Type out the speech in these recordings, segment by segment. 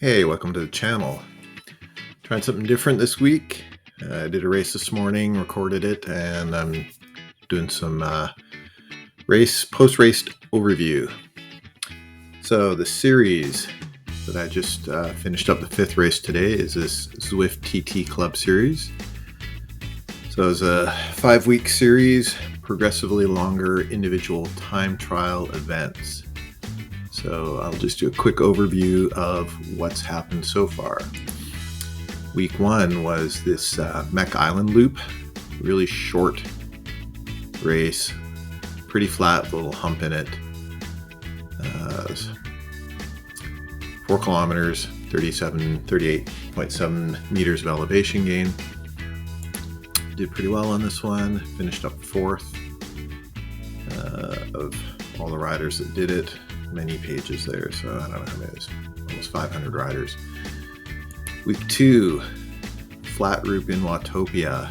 Hey, welcome to the channel. Trying something different this week. I did a race this morning, recorded it, and I'm doing some post-race overview. So the series that I just finished up the 5th race today is this Zwift TT Club series. So it's a 5-week series, progressively longer individual time trial events. So I'll just do a quick overview of what's happened so far. Week 1 was this Mech Island loop, really short race, pretty flat, little hump in it. 4 kilometers, 38.7 meters of elevation gain. Did pretty well on this one, finished up 4th of all the riders that did it. Many pages there, so I don't know how many it is, almost 500 riders. Week 2, flat route in Watopia.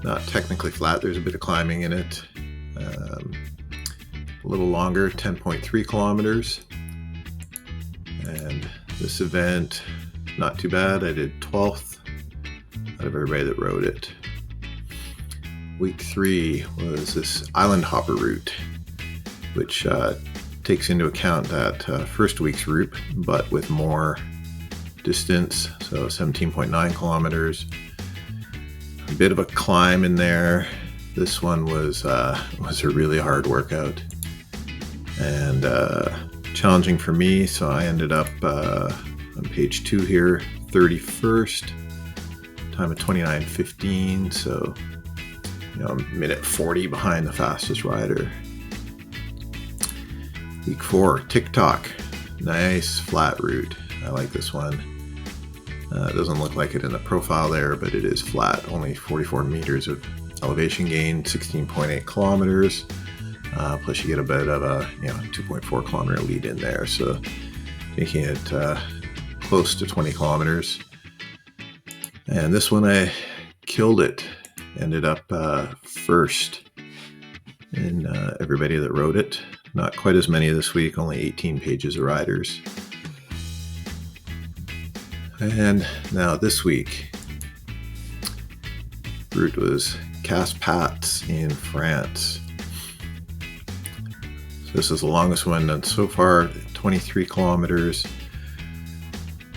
Not technically flat, there's a bit of climbing in it. A little longer, 10.3 kilometers. And this event, not too bad. I did 12th out of everybody that rode it. Week 3 was this island hopper route, which takes into account that first week's route, but with more distance, so 17.9 kilometers. A bit of a climb in there. This one was a really hard workout and challenging for me, so I ended up on page 2 here, 31st, time of 29:15, so a minute 40 behind the fastest rider. Week 4, TikTok. Nice flat route. I like this one. It doesn't look like it in the profile there, but it is flat. Only 44 meters of elevation gain, 16.8 kilometers. Plus you get a bit of a 2.4 kilometer lead in there, so making it close to 20 kilometers. And this one I killed it. Ended up first in everybody that rode it. Not quite as many this week, only 18 pages of riders. And now this week, route was Casse Pattes in France. So this is the longest one done so far, 23 kilometers.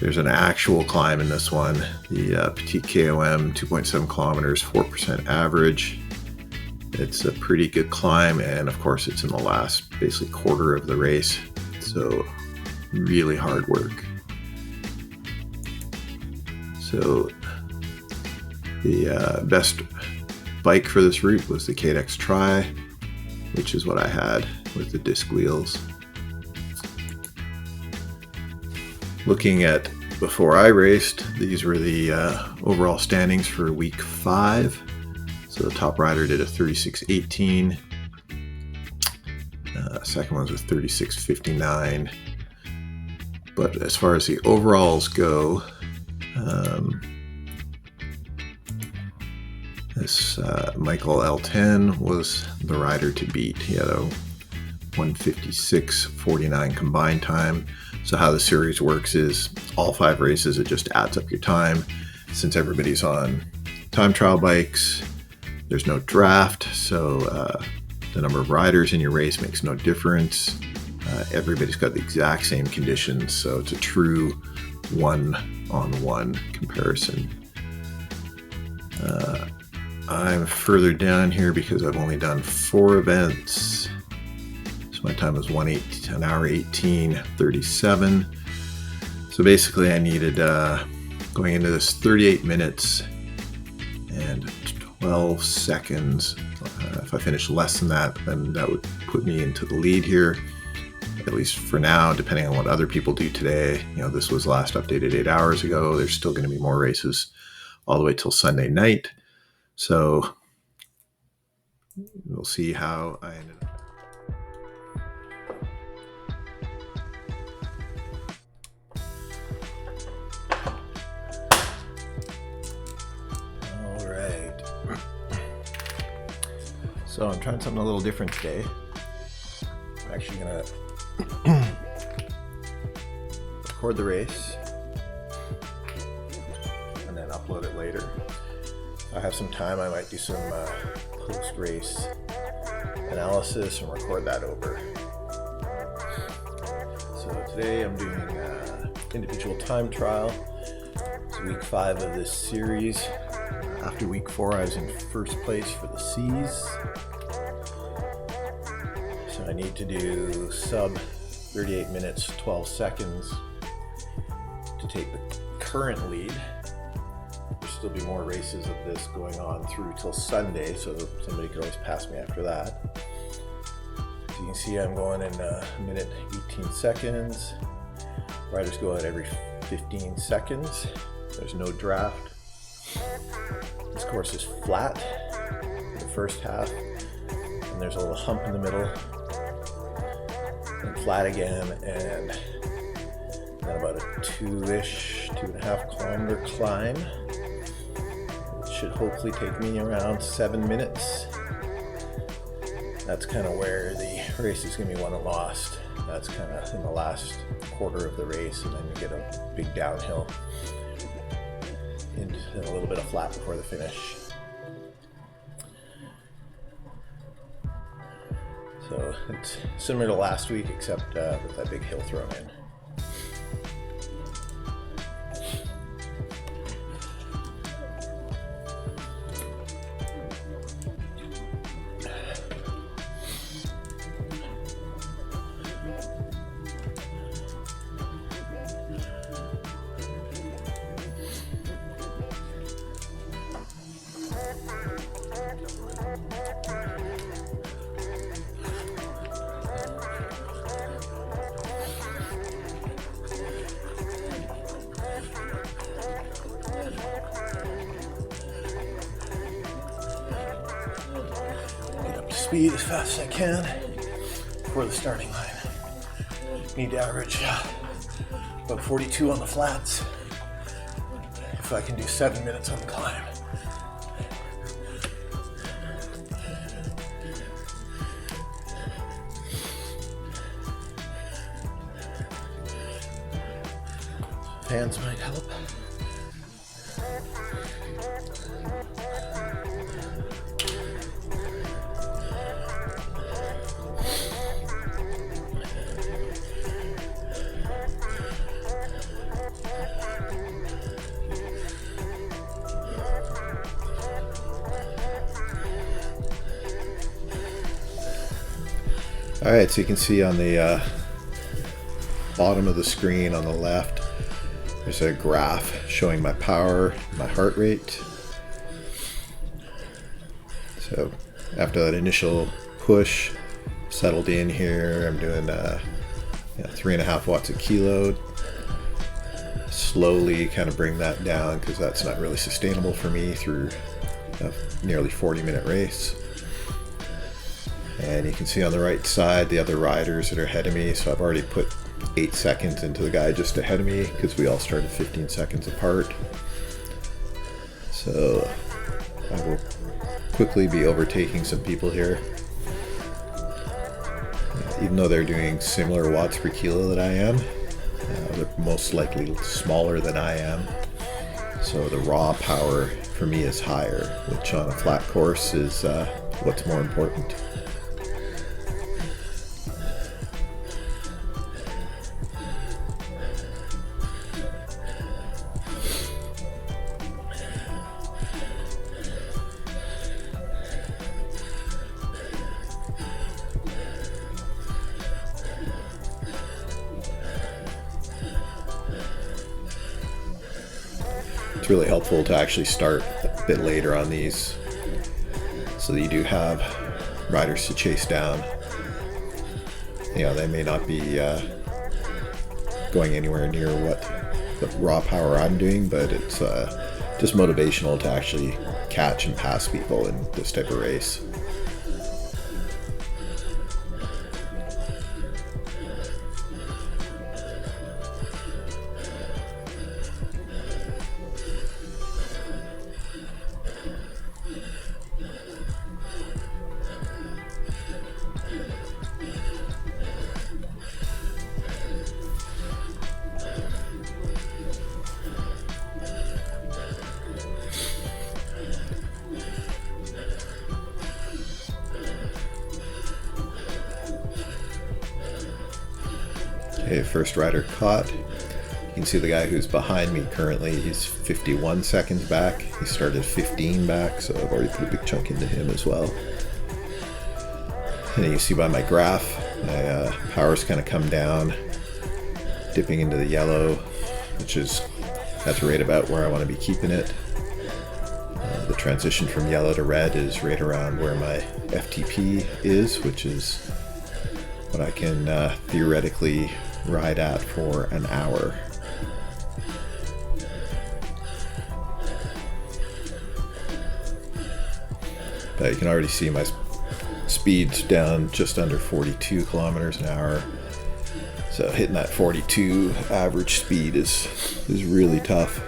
There's an actual climb in this one, the Petit KOM, 2.7 kilometers, 4% average. It's a pretty good climb, and of course it's in the last basically quarter of the race, so really hard work. So the best bike for this route was the Casse Tri, which is what I had with the disc wheels. Looking at before I raced, these were the overall standings for week 5. So the top rider did a 36:18. Second one's a 36:59. But as far as the overalls go, this Michael L10 was the rider to beat. He had a 1:56:49 combined time. So how the series works is all 5 races, it just adds up your time. Since everybody's on time trial bikes, there's no draft, so the number of riders in your race makes no difference. Everybody's got the exact same conditions, so it's a true one-on-one comparison. I'm further down here because I've only done 4 events. So my time was 1 hour 18:37. So basically I needed, going into this, 38 minutes and 12 seconds. If I finished less than that, then that would put me into the lead here, at least for now, depending on what other people do today. This was last updated 8 hours ago. There's still going to be more races all the way till Sunday night. So we'll see how I ended up. So I'm trying something a little different today. I'm actually gonna record the race and then upload it later. If I have some time, I might do some post-race analysis and record that over. So today I'm doing individual time trial. It's week 5 of this series. After week 4, I was in first place for the C's. So I need to do sub 38 minutes, 12 seconds to take the current lead. There'll still be more races of this going on through till Sunday, so somebody could always pass me after that. As you can see, I'm going in a minute 18 seconds. Riders go out every 15 seconds. There's no draft. This course is flat in the first half, and there's a little hump in the middle, and flat again, and then about a 2.5 kilometer climb. It should hopefully take me around 7 minutes. That's kind of where the race is going to be won and lost. That's kind of in the last quarter of the race, and then you get a big downhill and a little bit of flat before the finish. So it's similar to last week, except with that big hill thrown in. Speed as fast as I can before the starting line. Need to average about 42 on the flats if I can do 7 minutes on the climb. Fans might help. Alright, so you can see on the bottom of the screen on the left, there's a graph showing my power, my heart rate. So after that initial push, settled in here, I'm doing 3.5 watts a kilo. Slowly kind of bring that down because that's not really sustainable for me through a nearly 40-minute race. And you can see on the right side the other riders that are ahead of me. So I've already put 8 seconds into the guy just ahead of me because we all started 15 seconds apart. So I will quickly be overtaking some people here. Even though they're doing similar watts per kilo that I am, they're most likely smaller than I am. So the raw power for me is higher, which on a flat course is what's more important. It's really helpful to actually start a bit later on these so that you do have riders to chase down. You know, they may not be going anywhere near what the raw power I'm doing, but it's just motivational to actually catch and pass people in this type of race. Okay, first rider caught. You can see the guy who's behind me currently, he's 51 seconds back. He started 15 back, so I've already put a big chunk into him as well. And you see by my graph, my power's kind of come down, dipping into the yellow, which is, that's right about where I want to be keeping it. The transition from yellow to red is right around where my FTP is, which is what I can theoretically ride at for an hour. But you can already see my speed's down just under 42 kilometers an hour. So hitting that 42 average speed is really tough.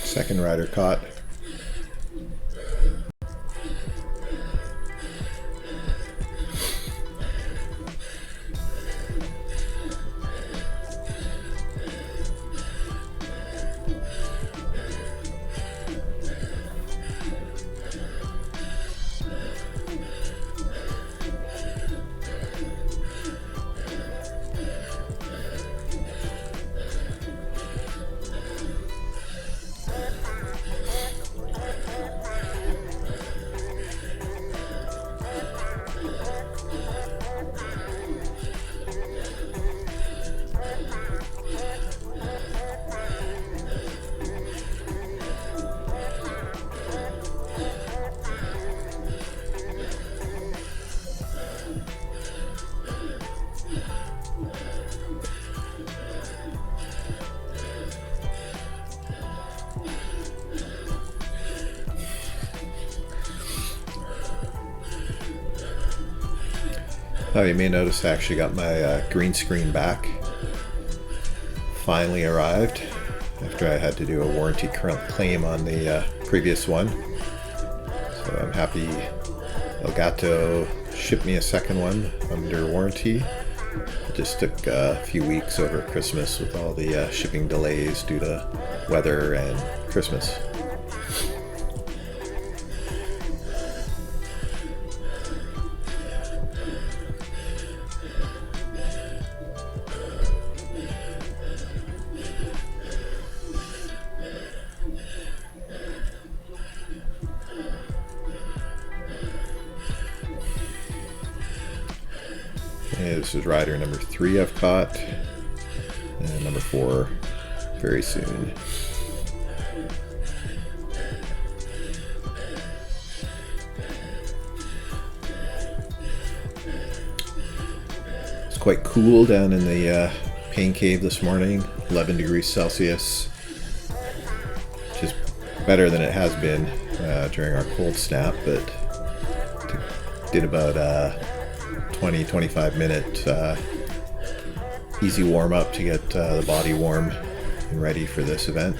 Second rider caught. Oh, you may notice I actually got my green screen back. Finally arrived after I had to do a warranty claim on the previous one. So I'm happy Elgato shipped me a second one under warranty. It just took a few weeks over Christmas with all the shipping delays due to weather and Christmas. Okay, this is rider number 3 I've caught, and number 4 very soon. It's quite cool down in the pain cave this morning, 11 degrees Celsius, which is better than it has been during our cold snap, but did about 20-25 minute easy warm up to get the body warm and ready for this event.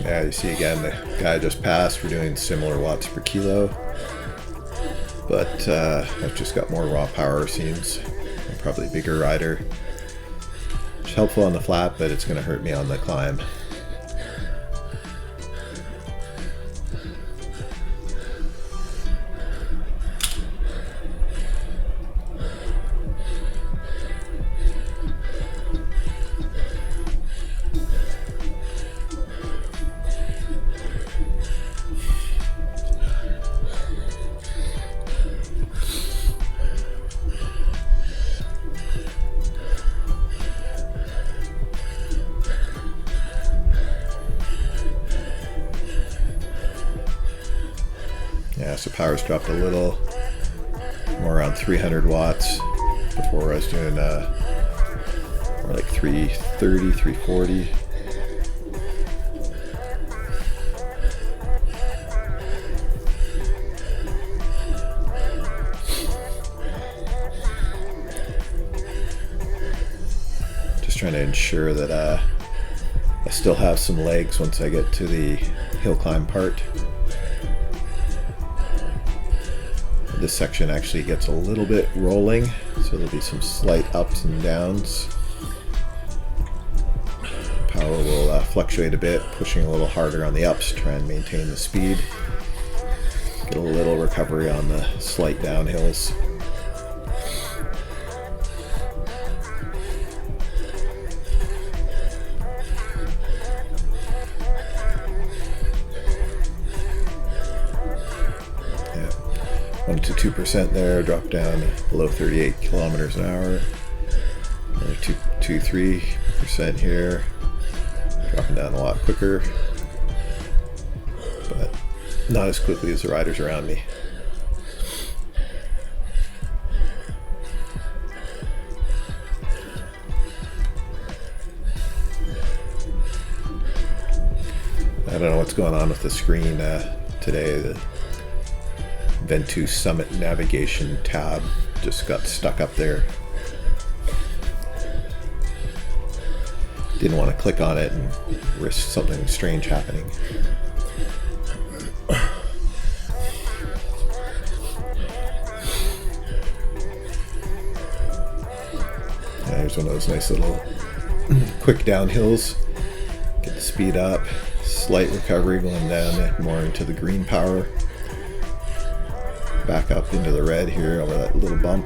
Yeah, you see again, the guy just passed. We're doing similar watts per kilo, but I've just got more raw power, seems. I'm probably a bigger rider. It's helpful on the flat, but it's going to hurt me on the climb. So power's dropped a little, more around 300 watts. Before I was doing more like 330, 340. Just trying to ensure that I still have some legs once I get to the hill climb part. This section actually gets a little bit rolling, so there'll be some slight ups and downs. Power will fluctuate a bit, pushing a little harder on the ups to try and maintain the speed. Get a little recovery on the slight downhills. Yeah, 1 to 2% there, drop down below 38 kilometers an hour. Another 2-3% here. Dropping down a lot quicker, but not as quickly as the riders around me. I don't know what's going on with the screen today. The Ventoux Summit navigation tab just got stuck up there. Didn't want to click on it and risk something strange happening. There's one of those nice little quick downhills. Get the speed up, slight recovery going down more into the green power. Back up into the red here over that little bump.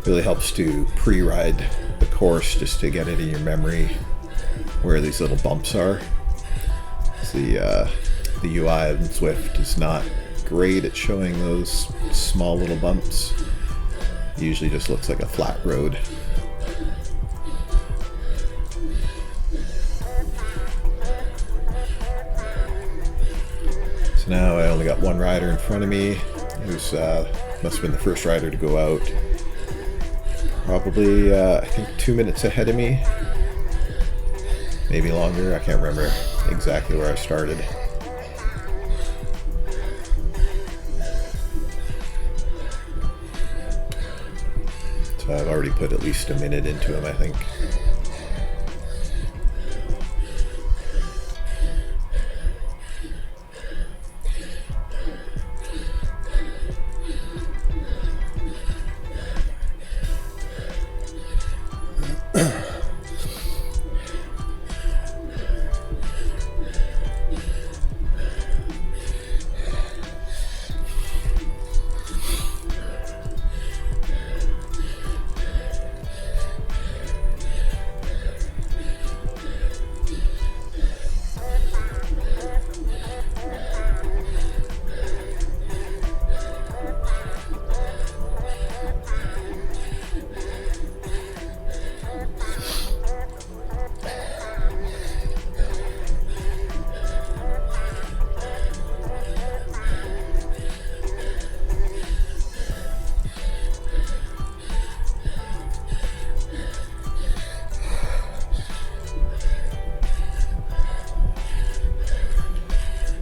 Really helps to pre-ride the course just to get it in your memory where these little bumps are. The UI of Zwift is not great at showing those small little bumps. It usually just looks like a flat road. So now I only got one rider in front of me who's must have been the first rider to go out. Probably, I think 2 minutes ahead of me. Maybe longer, I can't remember exactly where I started. So I've already put at least a minute into him, I think.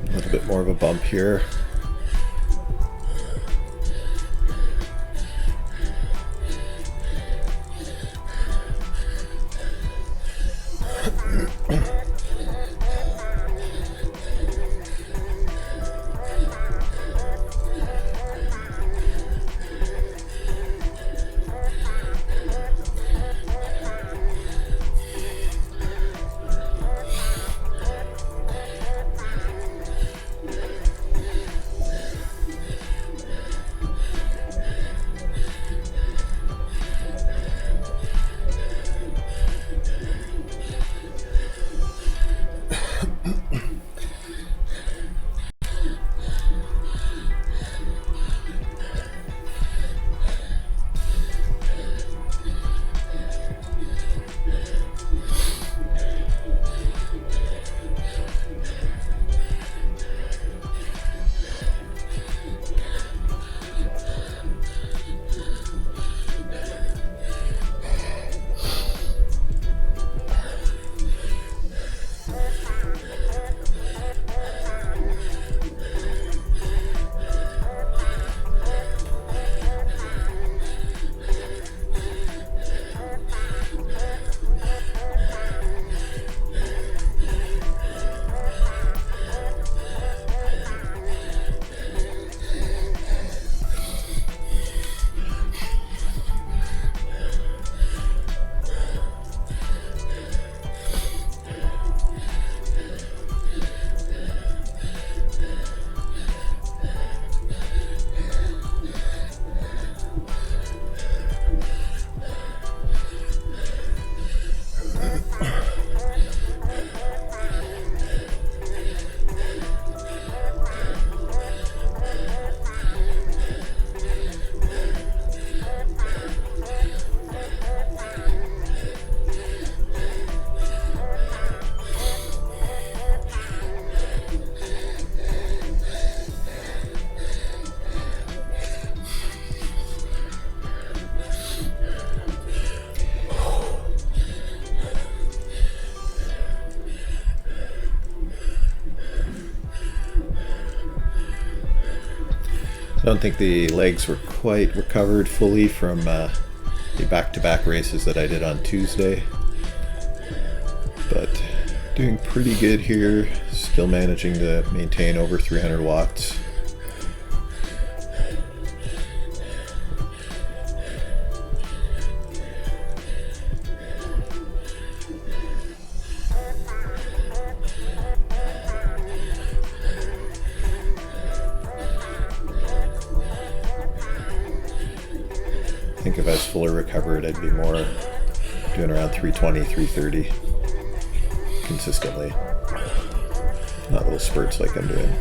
A little bit more of a bump here. don't think the legs were quite recovered fully from the back-to-back races that I did on Tuesday, but doing pretty good here, still managing to maintain over 300 watts. I think if I was fully recovered, I'd be more doing around 320, 330 consistently. Not little spurts like I'm doing.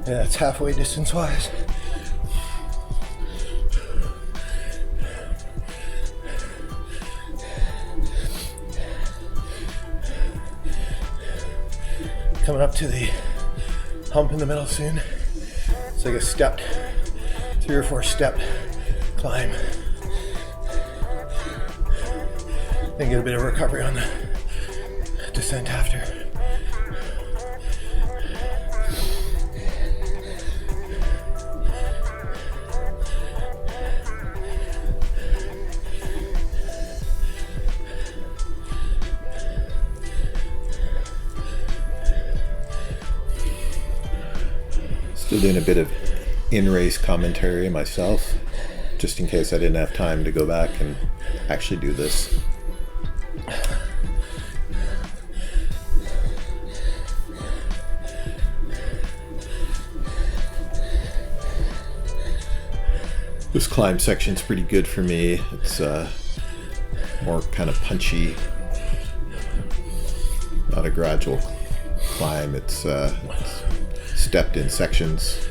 Yeah, it's halfway distance-wise. Coming up to the hump in the middle soon. It's like a stepped, 3 or 4 step climb. Then get a bit of recovery on the descent after. Still doing a bit of in-race commentary myself, just in case I didn't have time to go back and actually do this. This climb section's pretty good for me. It's more kind of punchy, not a gradual climb. It's stepped in sections.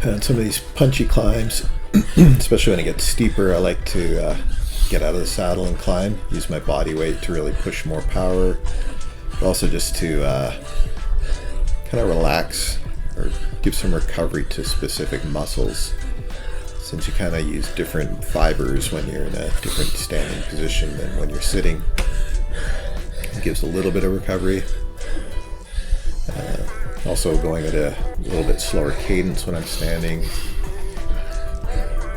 On some of these punchy climbs, especially when it gets steeper, I like to get out of the saddle and climb, use my body weight to really push more power, but also just to kind of relax or give some recovery to specific muscles, since you kind of use different fibers when you're in a different standing position than when you're sitting. It gives a little bit of recovery. Also going at a little bit slower cadence when I'm standing.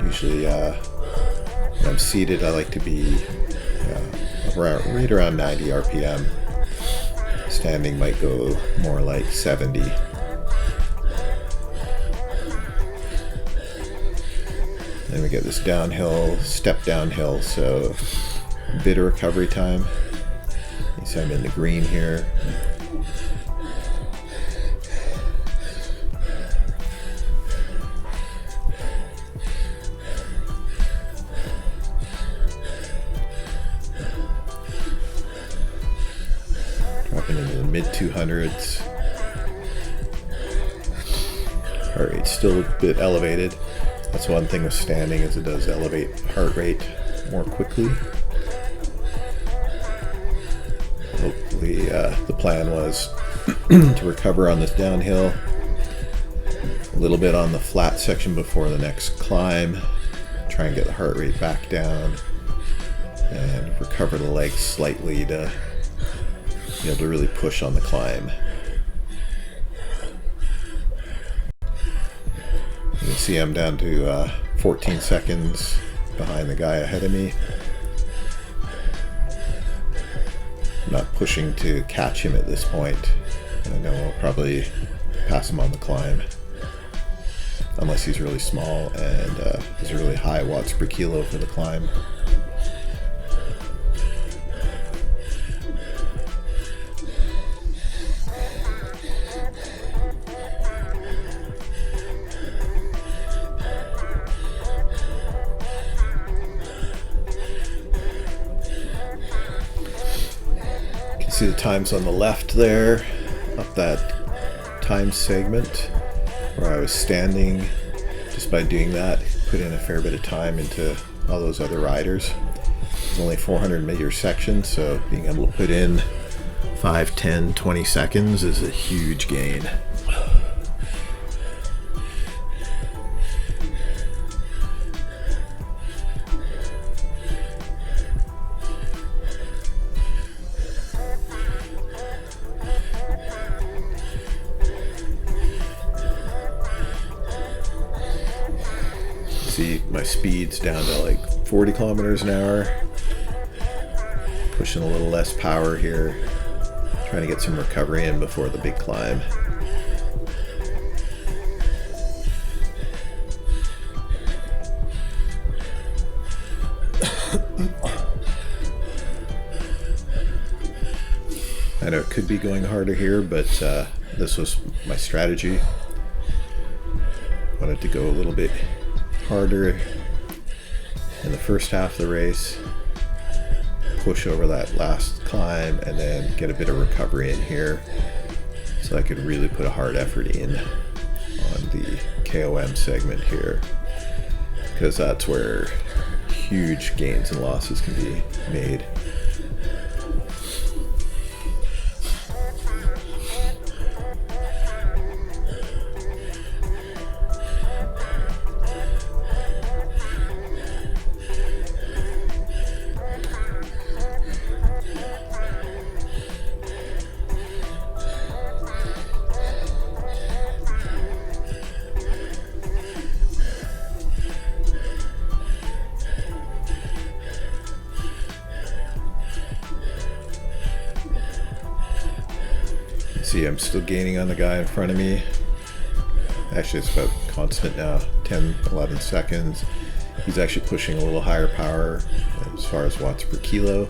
Usually when I'm seated, I like to be right around 90 RPM. Standing might go more like 70. Then we get this downhill, step downhill, so a bit of recovery time. You see I'm in the green here. Dropping into the mid 200s. Heart rate's still a bit elevated. That's one thing with standing, is it does elevate heart rate more quickly. Hopefully the plan was to recover on this downhill, a little bit on the flat section before the next climb, try and get the heart rate back down, and recover the legs slightly to be able to really push on the climb. You can see I'm down to 14 seconds behind the guy ahead of me. I'm not pushing to catch him at this point. I know I'll probably pass him on the climb, unless he's really small and has really high watts per kilo for the climb. See the times on the left there, up that time segment where I was standing. Just by doing that, put in a fair bit of time into all those other riders. It's only 400 meter section, so being able to put in 5, 10, 20 seconds is a huge gain. See my speed's down to like 40 kilometers an hour. Pushing a little less power here. Trying to get some recovery in before the big climb. I know it could be going harder here, but this was my strategy. Wanted to go a little bit harder in the first half of the race, push over that last climb, and then get a bit of recovery in here so I could really put a hard effort in on the KOM segment here, because that's where huge gains and losses can be made. See, I'm still gaining on the guy in front of me. Actually, it's about constant now, 10, 11 seconds. He's actually pushing a little higher power as far as watts per kilo.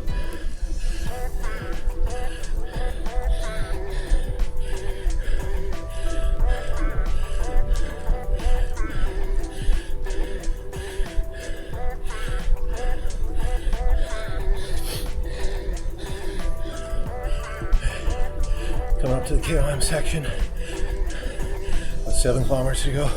Coming up to the KOM section. About 7 kilometers to go.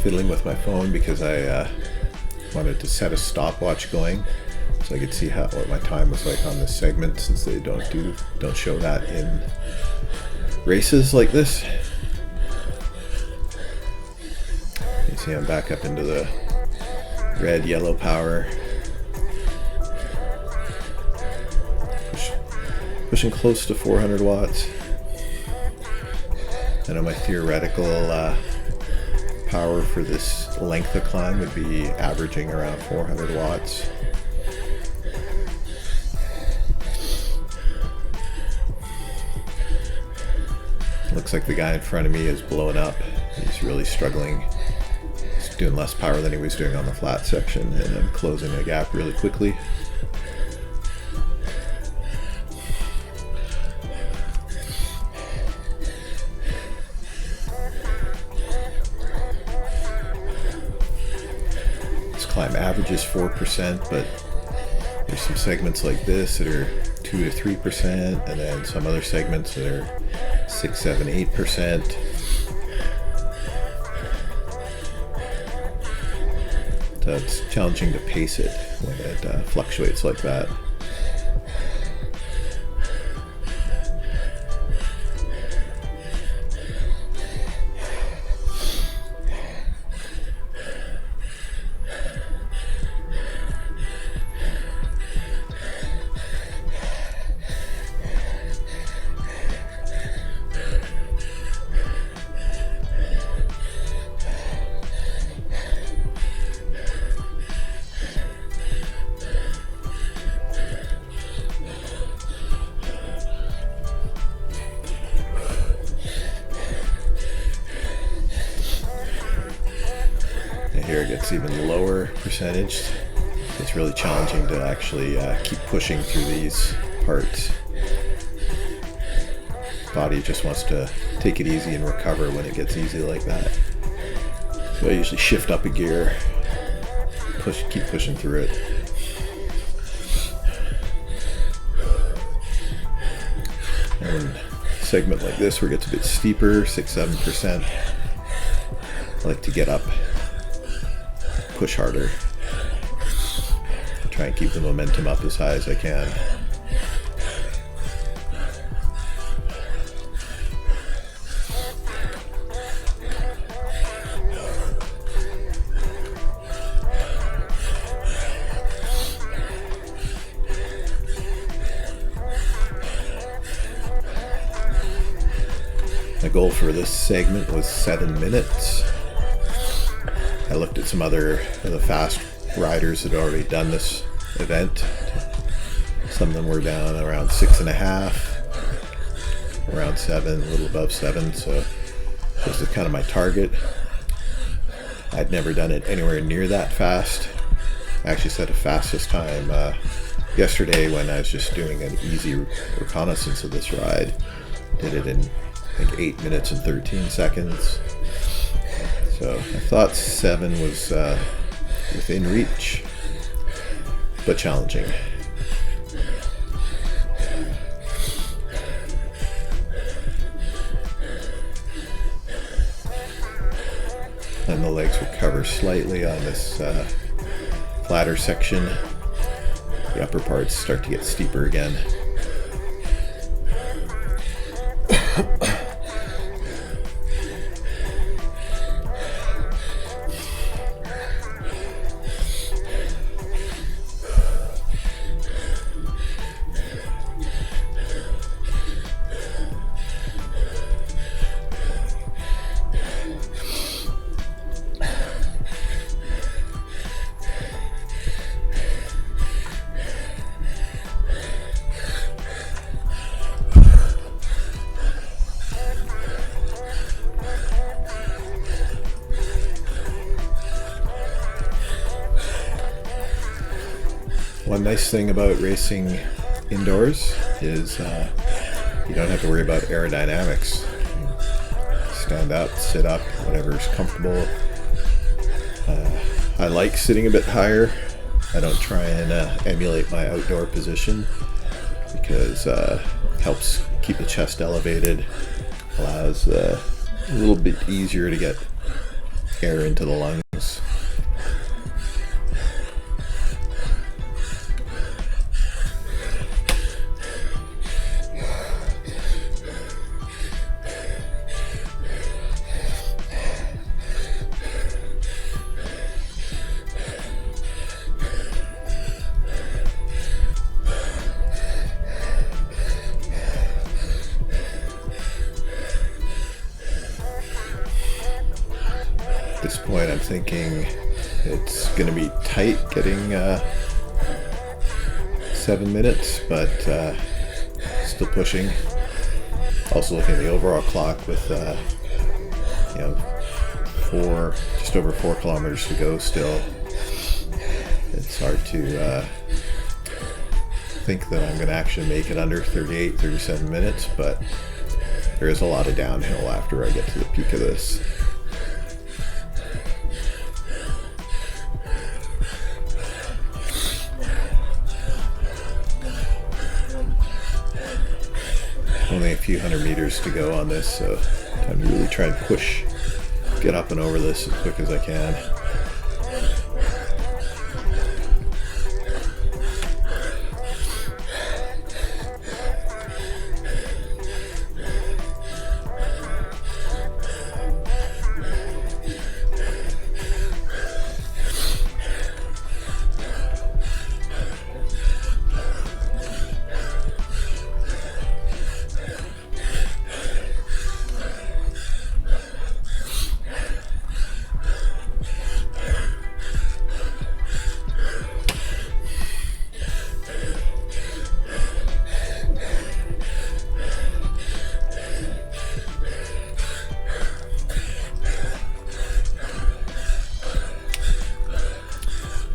fiddling with my phone because I wanted to set a stopwatch going so I could see what my time was like on this segment, since they don't show that in races like this. You see I'm back up into the red yellow power, pushing close to 400 watts. I know my theoretical power for this length of climb would be averaging around 400 watts. Looks like the guy in front of me is blowing up. He's really struggling. He's doing less power than he was doing on the flat section, and I'm closing the gap really quickly. Climb averages 4%, but there's some segments like this that are 2 to 3%, and then some other segments that are 6, 7, 8%. So it's challenging to pace it when it fluctuates like that. Here it gets even lower percentage. It's really challenging to actually keep pushing through these parts. Body just wants to take it easy and recover when it gets easy like that. So I usually shift up a gear, keep pushing through it. And a segment like this where it gets a bit steeper, 6, 7%, I like to get up, push harder, try and keep the momentum up as high as I can. My goal for this segment was 7 minutes. I looked at some other of the fast riders that had already done this event. Some of them were down around 6.5, around 7, a little above 7, so this is kind of my target. I'd never done it anywhere near that fast. I actually set a fastest time yesterday when I was just doing an easy reconnaissance of this ride. Did it in I think 8 minutes and 13 seconds. So I thought 7 was within reach, but challenging. And the legs recover slightly on this flatter section. The upper parts start to get steeper again. One nice thing about racing indoors is you don't have to worry about aerodynamics. Stand up, sit up, whatever is comfortable. I like sitting a bit higher. I don't try and emulate my outdoor position because it helps keep the chest elevated, allows a little bit easier to get air into the lungs. At this point, I'm thinking it's going to be tight getting 7 minutes, but still pushing. Also looking at the overall clock with just over 4 kilometers to go still. It's hard to think that I'm going to actually make it under 37 minutes, but there is a lot of downhill after I get to the peak of this. Only a few hundred meters to go on this, so time to really try and push, get up and over this as quick as I can.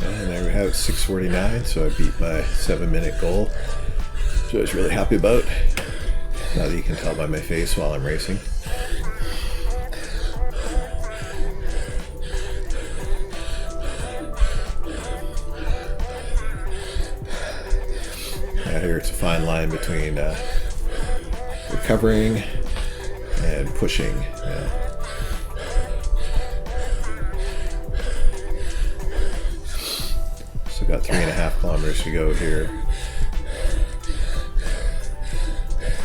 And there we have 6:49, so I beat my 7-minute goal, which I was really happy about. Now that you can tell by my face while I'm racing. Here it's a fine line between recovering and pushing. So got 3.5 kilometers to go here.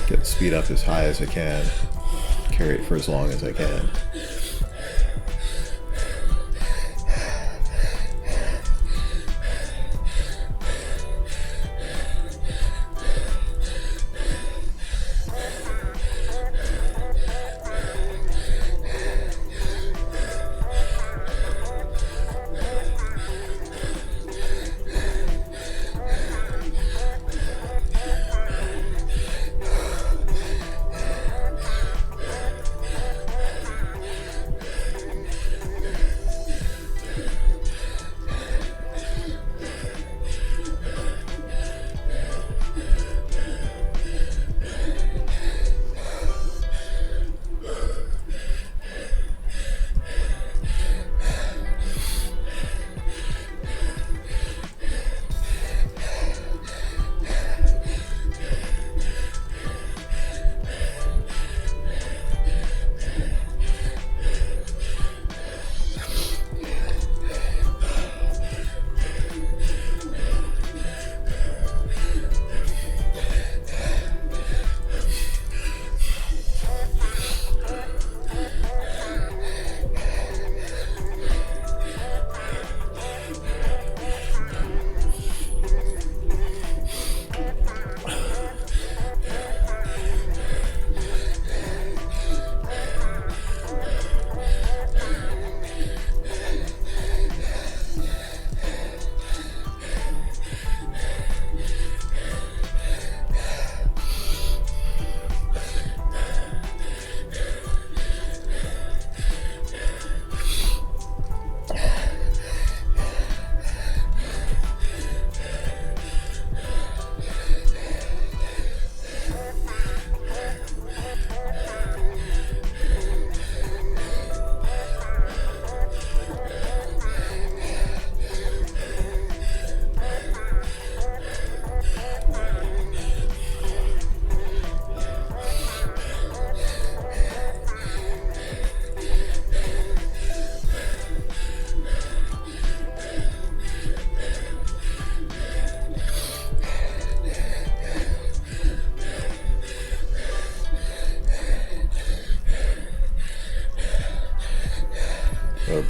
Get the speed up as high as I can. Carry it for as long as I can.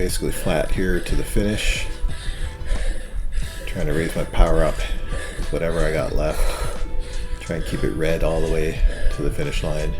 basically flat here to the finish. Trying to raise my power up with whatever I got left. Try and keep it red all the way to the finish line.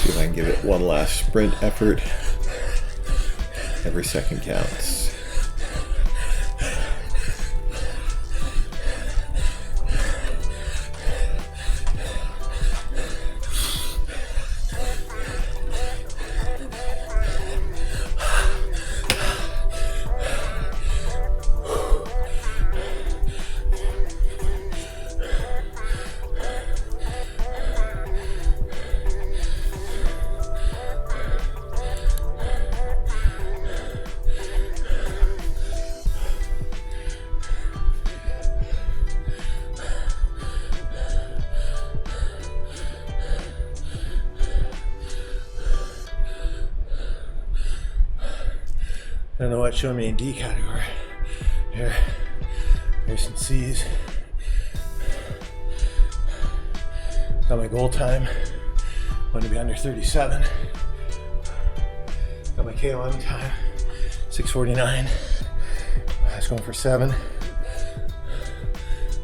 See if I can give it one last sprint effort. Every second counts. I don't know what showed me in D category. Here, there's some C's. Got my goal time. Want to be under 37. Got my K11 time, 6:49. I was going for 7.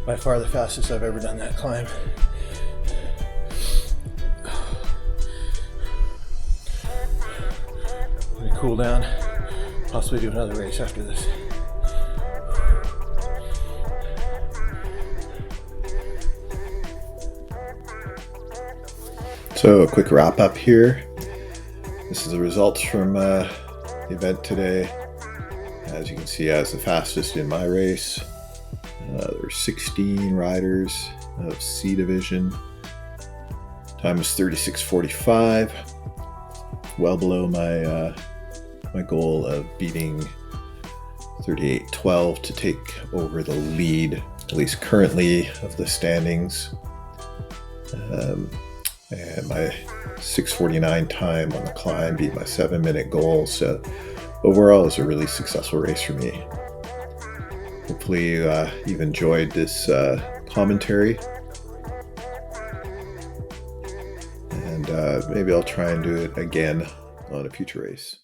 By far the fastest I've ever done that climb. I'm gonna cool down. Possibly do another race after this. So a quick wrap up here. This is the results from the event today. As you can see, I was the fastest in my race. There were 16 riders of C division. Time was 36:45. Well below my goal of beating 38:12 to take over the lead, at least currently, of the standings. And my 6:49 time on the climb beat my 7-minute goal. So overall, it was a really successful race for me. Hopefully you've enjoyed this commentary. And maybe I'll try and do it again on a future race.